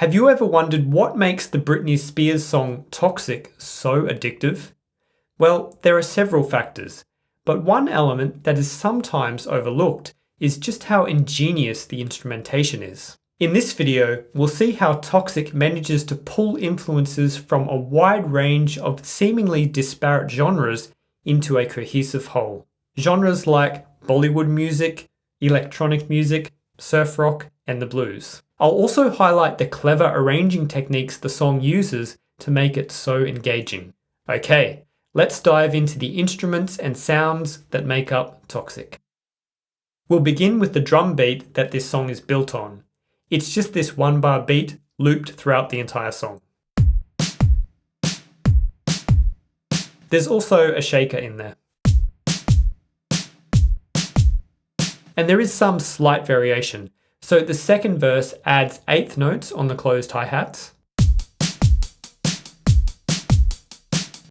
Have you ever wondered what makes the Britney Spears song Toxic so addictive? Well, there are several factors, but one element that is sometimes overlooked is just how ingenious the instrumentation is. In this video, we'll see how Toxic manages to pull influences from a wide range of seemingly disparate genres into a cohesive whole. Genres like Bollywood music, electronic music, surf rock, and the blues. I'll also highlight the clever arranging techniques the song uses to make it so engaging. Okay, let's dive into the instruments and sounds that make up Toxic. We'll begin with the drum beat that this song is built on. It's just this one bar beat looped throughout the entire song. There's also a shaker in there. And there is some slight variation. So the second verse adds eighth notes on the closed hi-hats.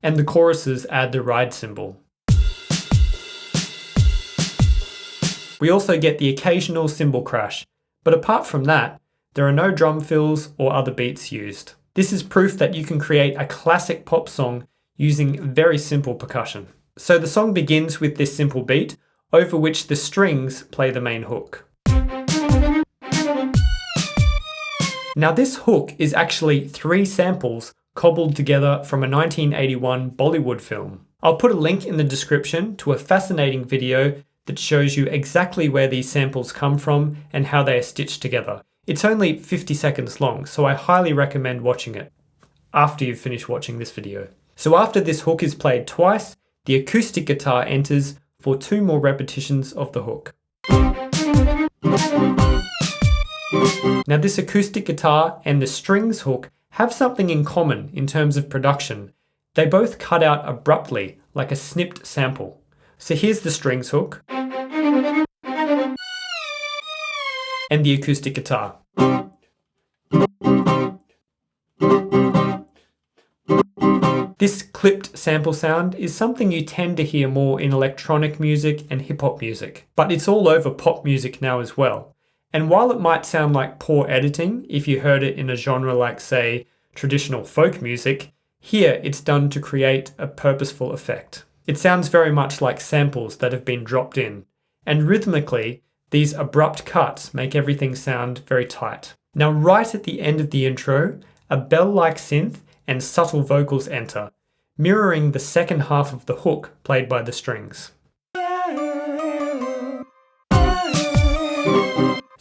And the choruses add the ride cymbal. We also get the occasional cymbal crash, but apart from that, there are no drum fills or other beats used. This is proof that you can create a classic pop song using very simple percussion. So the song begins with this simple beat, over which the strings play the main hook. Now this hook is actually 3 samples cobbled together from a 1981 Bollywood film. I'll put a link in the description to a fascinating video that shows you exactly where these samples come from and how they are stitched together. It's only 50 seconds long, so I highly recommend watching it after you've finished watching this video. So after this hook is played twice, the acoustic guitar enters for 2 more repetitions of the hook. Now this acoustic guitar and the strings hook have something in common in terms of production. They both cut out abruptly, like a snipped sample. So here's the strings hook and the acoustic guitar. This clipped sample sound is something you tend to hear more in electronic music and hip-hop music, but it's all over pop music now as well. And while it might sound like poor editing if you heard it in a genre like, say, traditional folk music, here it's done to create a purposeful effect. It sounds very much like samples that have been dropped in, and rhythmically, these abrupt cuts make everything sound very tight. Now right at the end of the intro, a bell-like synth and subtle vocals enter, mirroring the second half of the hook played by the strings.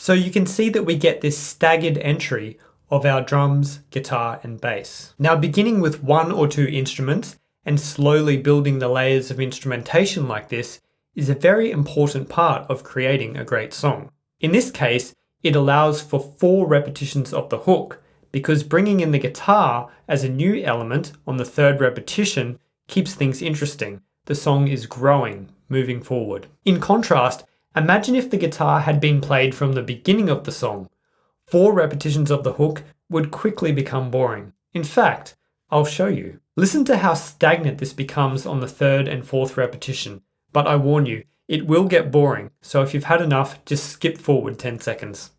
So you can see that we get this staggered entry of our drums, guitar, and bass. Now beginning with 1 or 2 instruments and slowly building the layers of instrumentation like this is a very important part of creating a great song. In this case, it allows for 4 repetitions of the hook, because bringing in the guitar as a new element on the 3rd repetition keeps things interesting. The song is growing, moving forward. In contrast, imagine if the guitar had been played from the beginning of the song. 4 repetitions of the hook would quickly become boring. In fact, I'll show you. Listen to how stagnant this becomes on the 3rd and 4th repetition. But I warn you, it will get boring, so if you've had enough, just skip forward 10 seconds.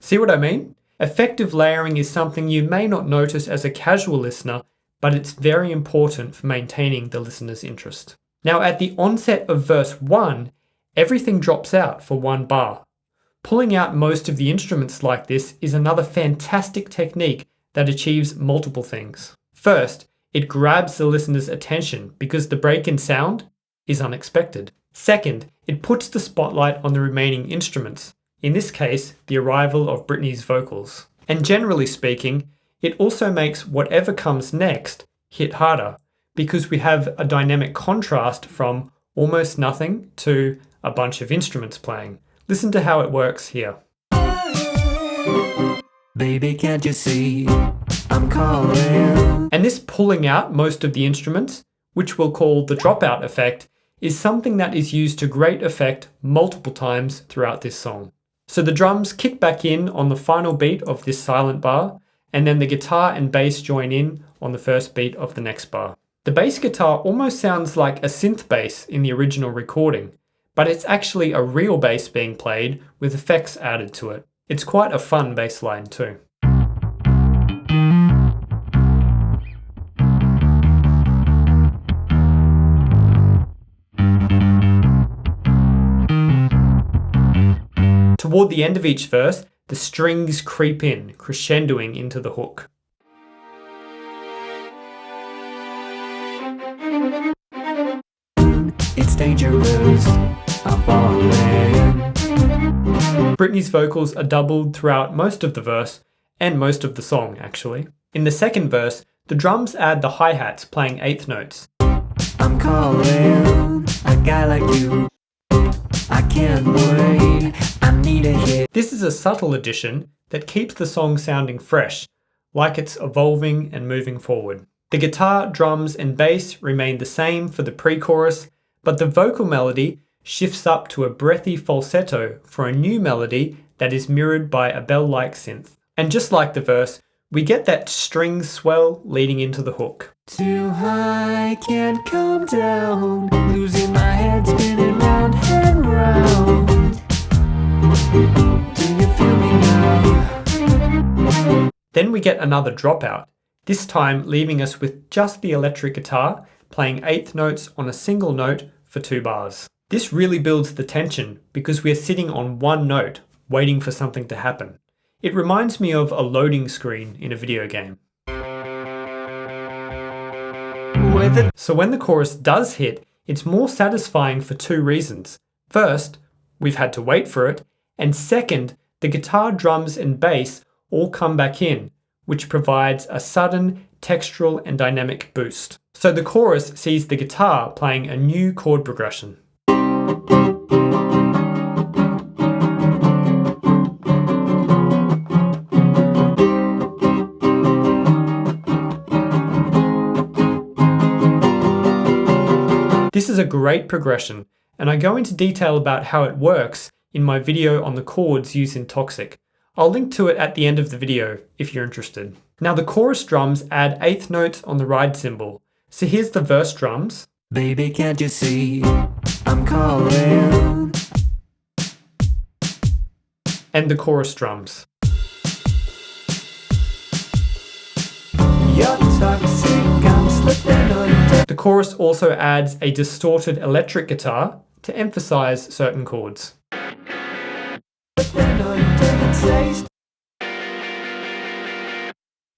See what I mean? Effective layering is something you may not notice as a casual listener, but it's very important for maintaining the listener's interest. Now at the onset of verse 1, everything drops out for 1 bar. Pulling out most of the instruments like this is another fantastic technique that achieves multiple things. First, it grabs the listener's attention because the break in sound is unexpected. Second, it puts the spotlight on the remaining instruments, in this case, the arrival of Britney's vocals. And generally speaking, it also makes whatever comes next hit harder, because we have a dynamic contrast from almost nothing to a bunch of instruments playing. Listen to how it works here. Baby, can't you see I'm calling? And this pulling out most of the instruments, which we'll call the dropout effect, is something that is used to great effect multiple times throughout this song. So the drums kick back in on the final beat of this silent bar, and then the guitar and bass join in on the first beat of the next bar. The bass guitar almost sounds like a synth bass in the original recording, but it's actually a real bass being played with effects added to it. It's quite a fun bass line too. Toward the end of each verse, the strings creep in, crescendoing into the hook. It's dangerous, I'm falling. Britney's vocals are doubled throughout most of the verse, and most of the song actually. In the second verse, the drums add the hi-hats playing eighth notes. I'm calling a guy like you. I can't wait, I need a hit. This is a subtle addition that keeps the song sounding fresh, like it's evolving and moving forward. The guitar, drums, and bass remain the same for the pre-chorus, but the vocal melody shifts up to a breathy falsetto for a new melody that is mirrored by a bell-like synth. And just like the verse, we get that string swell leading into the hook. Too high, can't come down. Losing my head, spinning round and round. Do you feel me now? Then we get another dropout, this time leaving us with just the electric guitar playing eighth notes on a single note for 2 bars. This really builds the tension because we are sitting on one note, waiting for something to happen. It reminds me of a loading screen in a video game. So when the chorus does hit, it's more satisfying for 2 reasons. First, we've had to wait for it, and second, the guitar, drums, and bass all come back in, which provides a sudden textural and dynamic boost. So the chorus sees the guitar playing a new chord progression. This is a great progression, and I go into detail about how it works in my video on the chords used in Toxic. I'll link to it at the end of the video if you're interested. Now the chorus drums add eighth notes on the ride cymbal. So here's the verse drums. Baby, can't you see? I'm calling. And the chorus drums. You're toxic, I'm slipping under. The chorus also adds a distorted electric guitar to emphasize certain chords. Slipping under the taste.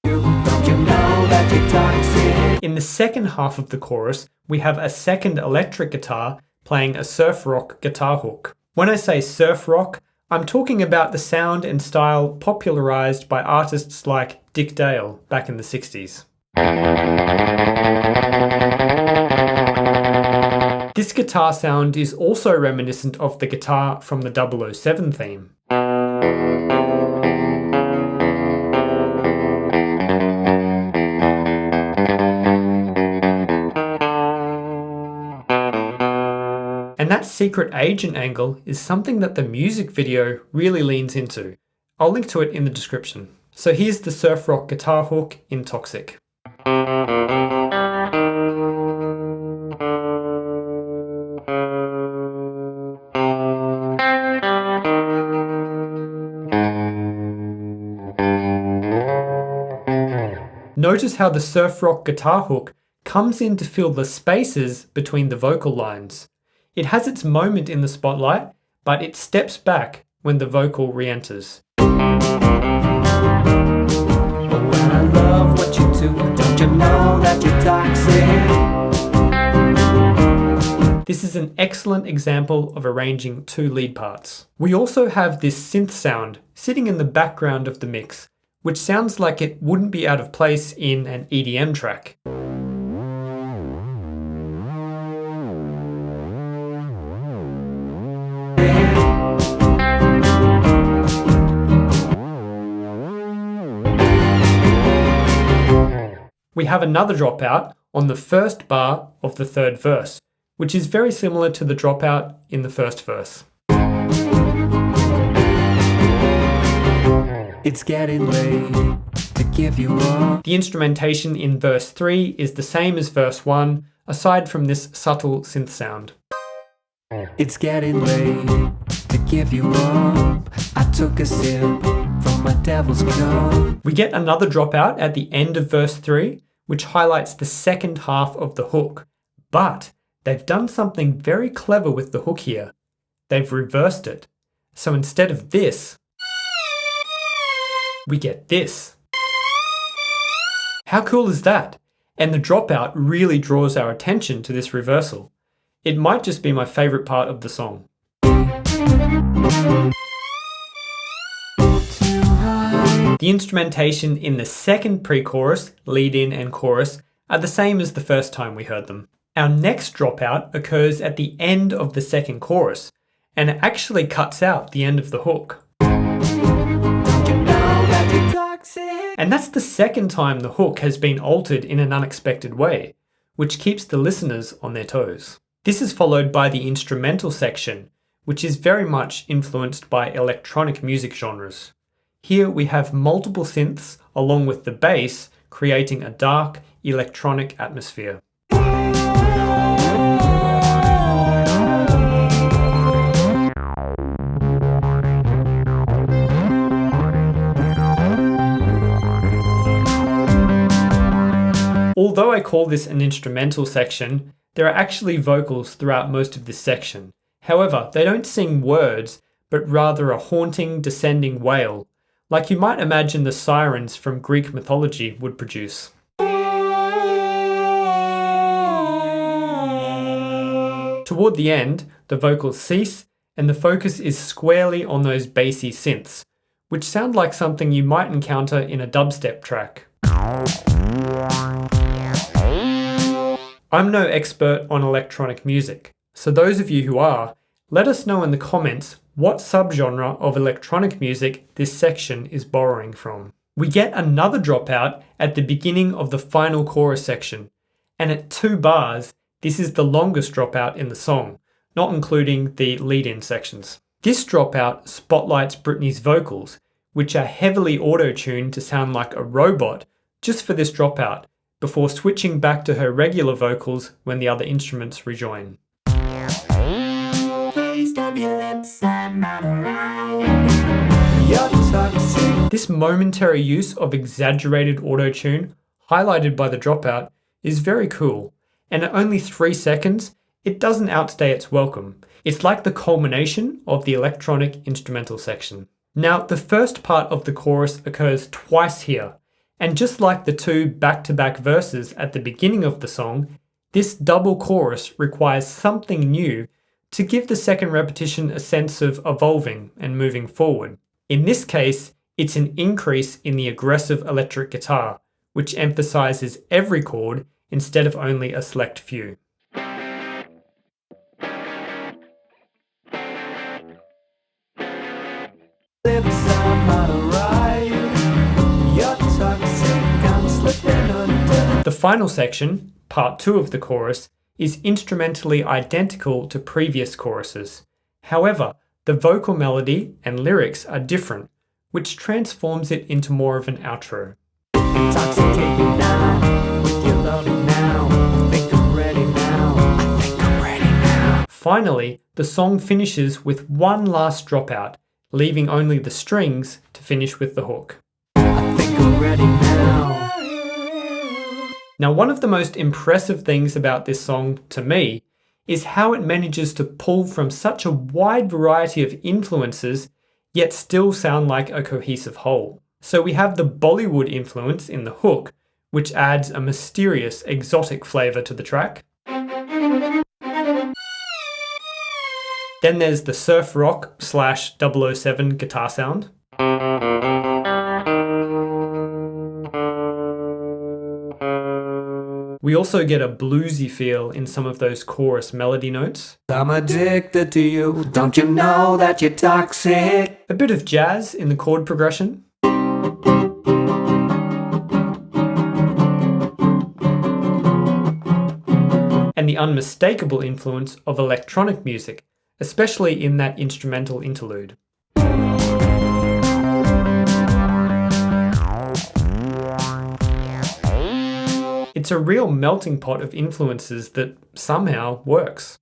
Don't you know that you're toxic? In the second half of the chorus, we have a second electric guitar playing a surf rock guitar hook. When I say surf rock, I'm talking about the sound and style popularized by artists like Dick Dale back in the 60s. This guitar sound is also reminiscent of the guitar from the 007 theme. And that secret agent angle is something that the music video really leans into. I'll link to it in the description. So here's the surf rock guitar hook in Toxic. Notice how the surf rock guitar hook comes in to fill the spaces between the vocal lines. It has its moment in the spotlight, but it steps back when the vocal re-enters. Oh, and I love what you do. Don't you know that you're toxic? This is an excellent example of arranging 2 lead parts. We also have this synth sound sitting in the background of the mix, which sounds like it wouldn't be out of place in an EDM track. We have another dropout on the first bar of the third verse, which is very similar to the dropout in the first verse. It's getting late to give you up. The instrumentation in verse 3 is the same as verse 1, aside from this subtle synth sound. It's getting late to give you up. I took a sip from my devil's cup. We get another dropout at the end of verse 3, which highlights the second half of the hook. But they've done something very clever with the hook here. They've reversed it. So instead of this, we get this. How cool is that? And the dropout really draws our attention to this reversal. It might just be my favourite part of the song. The instrumentation in the second pre-chorus, lead-in and chorus are the same as the first time we heard them. Our next dropout occurs at the end of the second chorus, and it actually cuts out the end of the hook. And that's the second time the hook has been altered in an unexpected way, which keeps the listeners on their toes. This is followed by the instrumental section, which is very much influenced by electronic music genres. Here we have multiple synths along with the bass, creating a dark, electronic atmosphere. Although I call this an instrumental section, there are actually vocals throughout most of this section. However, they don't sing words, but rather a haunting, descending wail, like you might imagine the sirens from Greek mythology would produce. Toward the end, the vocals cease, and the focus is squarely on those bassy synths, which sound like something you might encounter in a dubstep track. I'm no expert on electronic music, so those of you who are, let us know in the comments what subgenre of electronic music this section is borrowing from. We get another dropout at the beginning of the final chorus section, and at 2 bars, this is the longest dropout in the song, not including the lead-in sections. This dropout spotlights Britney's vocals, which are heavily auto-tuned to sound like a robot just for this dropout, before switching back to her regular vocals when the other instruments rejoin. This momentary use of exaggerated auto-tune, highlighted by the dropout, is very cool, and at only 3 seconds, it doesn't outstay its welcome. It's like the culmination of the electronic instrumental section. Now, the first part of the chorus occurs twice here, and just like the 2 back-to-back verses at the beginning of the song, this double chorus requires something new to give the second repetition a sense of evolving and moving forward. In this case, it's an increase in the aggressive electric guitar, which emphasizes every chord instead of only a select few. The final section, part 2 of the chorus, is instrumentally identical to previous choruses. However, the vocal melody and lyrics are different, which transforms it into more of an outro. Finally, the song finishes with one last dropout, leaving only the strings to finish with the hook. Now, one of the most impressive things about this song, to me, is how it manages to pull from such a wide variety of influences, yet still sound like a cohesive whole. So we have the Bollywood influence in the hook, which adds a mysterious, exotic flavour to the track. Then there's the surf rock / 007 guitar sound. We also get a bluesy feel in some of those chorus melody notes. I'm addicted to you, don't you know that you're toxic? A bit of jazz in the chord progression. And the unmistakable influence of electronic music, especially in that instrumental interlude. It's a real melting pot of influences that somehow works.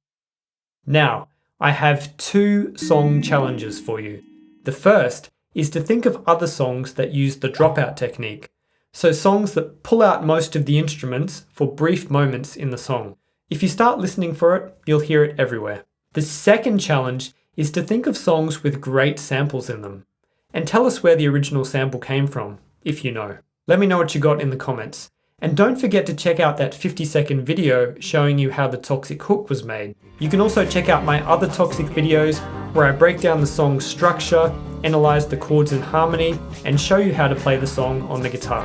Now, I have 2 song challenges for you. The first is to think of other songs that use the dropout technique. So songs that pull out most of the instruments for brief moments in the song. If you start listening for it, you'll hear it everywhere. The second challenge is to think of songs with great samples in them. And tell us where the original sample came from, if you know. Let me know what you got in the comments. And don't forget to check out that 50-second video showing you how the Toxic hook was made. You can also check out my other Toxic videos where I break down the song's structure, analyze the chords and harmony, and show you how to play the song on the guitar.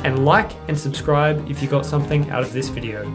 And like and subscribe if you got something out of this video.